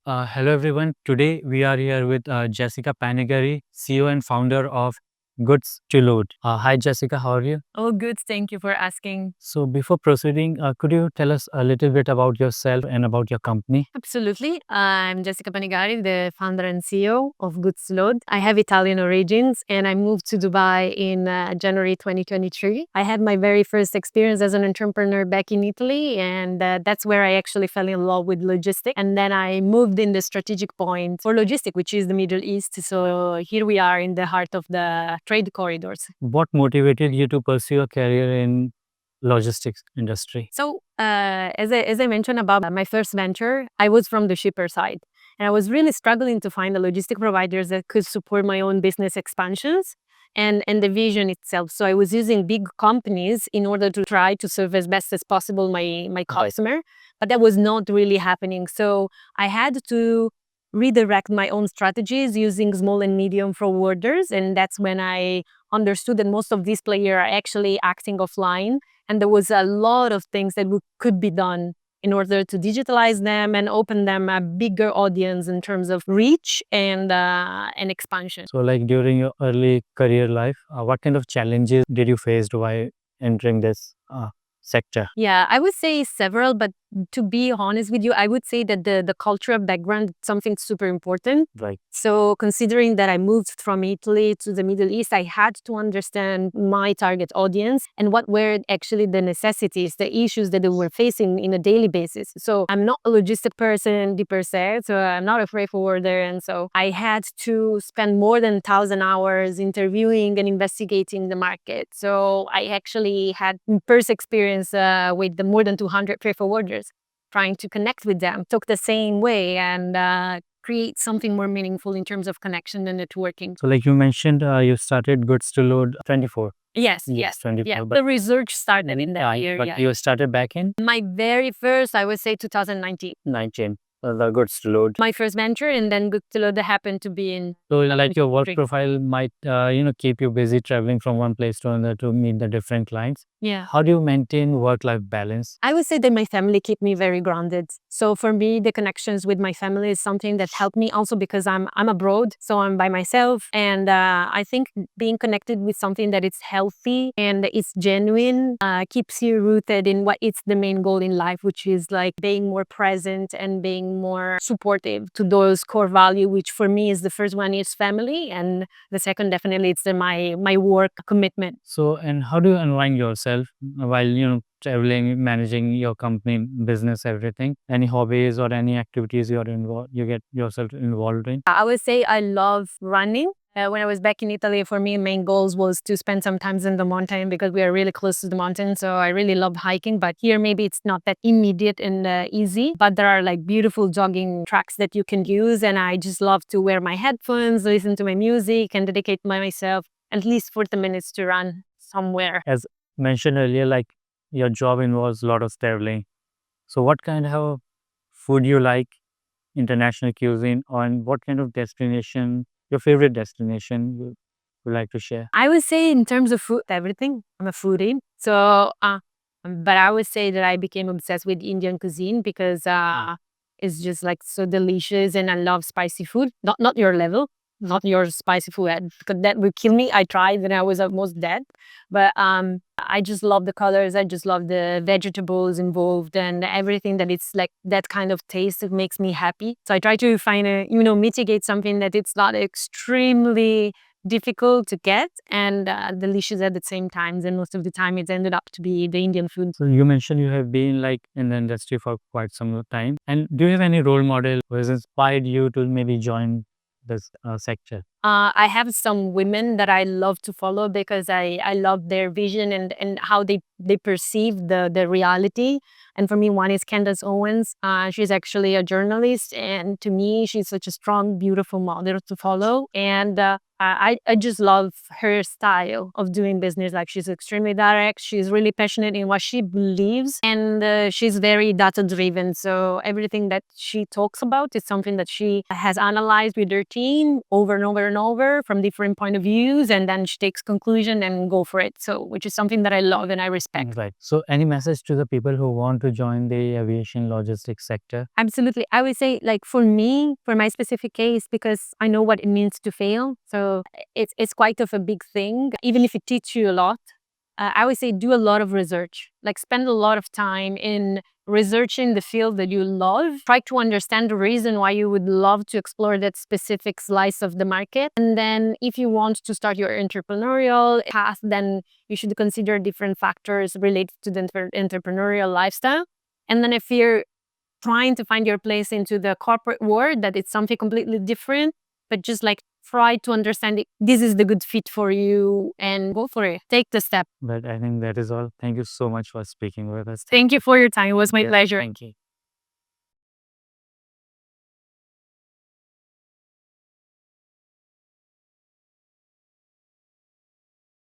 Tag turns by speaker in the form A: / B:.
A: Hello everyone. Today we are here with Jessica Panigari, CEO and founder of GOODS2LOAD. Hi Jessica, how are you?
B: Oh, good. Thank you for asking.
A: So before proceeding, could you tell us a little bit about yourself and about your company?
B: Absolutely. I'm Jessica Panigari, the founder and CEO of GOODS2LOAD. I have Italian origins and I moved to Dubai in January 2023. I had my very first experience as an entrepreneur back in Italy, and that's where I actually fell in love with logistics. And then I moved in the strategic point for logistics, which is the Middle East. So here we are in the heart of the trade corridors.
A: What motivated you to pursue a career in logistics industry?
B: So, as I mentioned about my first venture, I was from the shipper side, and I was really struggling to find the logistic providers that could support my own business expansions and the vision itself. So I was using big companies in order to try to serve as best as possible my customer, but that was not really happening. So I had to redirect my own strategies using small and medium forwarders, and that's when I understood that most of these players are actually acting offline, and there was a lot of things that could be done in order to digitalize them and open them a bigger audience in terms of reach and expansion.
A: So like during your early career life, what kind of challenges did you face while entering this sector?
B: Yeah, I would say several, but to be honest with you, I would say that the cultural background is something super important.
A: Right.
B: So considering that I moved from Italy to the Middle East, I had to understand my target audience and what were actually the necessities, the issues that they were facing in a daily basis. So I'm not a logistic person per se, so I'm not a freight forwarder. And so I had to spend more than 1,000 hours interviewing and investigating the market. So I actually had first experience with the more than 200 freight forwarders, trying to connect with them, talk the same way, and create something more meaningful in terms of connection and networking.
A: So like you mentioned, you started GOODS2LOAD 24.
B: Yes,
A: Yes,
B: yes.
A: 24.
B: Yeah,
A: But
B: the research started in that year.
A: but
B: Yeah.
A: you started back in
B: My very first, I would say 2019.
A: 19. The GOODS2LOAD.
B: My first venture, and then GOODS2LOAD happened to be in.
A: So like your work
B: 23.
A: profile might keep you busy traveling from one place to another to meet the different clients.
B: Yeah.
A: How do you maintain work-life balance?
B: I would say that my family keep me very grounded. So for me, the connections with my family is something that helped me also because I'm abroad, so I'm by myself. And I think being connected with something that is healthy and is genuine keeps you rooted in what is the main goal in life, which is like being more present and being more supportive to those core value, which for me is the first one is family, and the second definitely it's my work commitment.
A: So and how do you unwind yourself while traveling, managing your company, business, everything? Any hobbies or any activities you get yourself involved in?
B: I would say I love running. When I was back in Italy, for me, main goals was to spend some time in the mountain because we are really close to the mountain. So I really love hiking. But here, maybe it's not that immediate and easy. But there are like beautiful jogging tracks that you can use. And I just love to wear my headphones, listen to my music, and dedicate myself at least 40 minutes to run somewhere.
A: As mentioned earlier, like your job involves a lot of traveling. So what kind of food you like, international cuisine, and what kind of destination, your favorite destination you would like to share?
B: I would say in terms of food, everything. I'm a foodie. So, but I would say that I became obsessed with Indian cuisine because it's just like so delicious, and I love spicy food. Not your level, not your spicy food, because that would kill me. I tried and I was almost dead. But I just love the colors. I just love the vegetables involved and everything that it's like that kind of taste that makes me happy. So I try to find mitigate something that it's not extremely difficult to get and delicious at the same time. And most of the time it ended up to be the Indian food.
A: So you mentioned you have been like in the industry for quite some time. And do you have any role model who has inspired you to maybe join this sector?
B: I have some women that I love to follow because I love their vision and how they perceive the reality. And for me, one is Candace Owens. She's actually a journalist, and to me, she's such a strong, beautiful model to follow. And I just love her style of doing business. Like, she's extremely direct. She's really passionate in what she believes, and she's very data driven. So everything that she talks about is something that she has analyzed with her team over and over and over from different point of views, and then she takes conclusion and go for it. So, which is something that I love and I respect.
A: Right. So any message to the people who want to join the aviation logistics sector?
B: Absolutely. I would say, like, for me, for my specific case, because I know what it means to fail. So it's quite of a big thing, even if it teaches you a lot. I would say do a lot of research, like spend a lot of time in researching the field that you love. Try to understand the reason why you would love to explore that specific slice of the market. And then if you want to start your entrepreneurial path, then you should consider different factors related to the entrepreneurial lifestyle. And then if you're trying to find your place into the corporate world, that it's something completely different, but just like try to understand it, this is the good fit for you, and go for it. Take the step.
A: But I think that is all. Thank you so much for speaking with us.
B: Thank you for your time. It was my
A: Yeah,
B: pleasure.
A: thank you.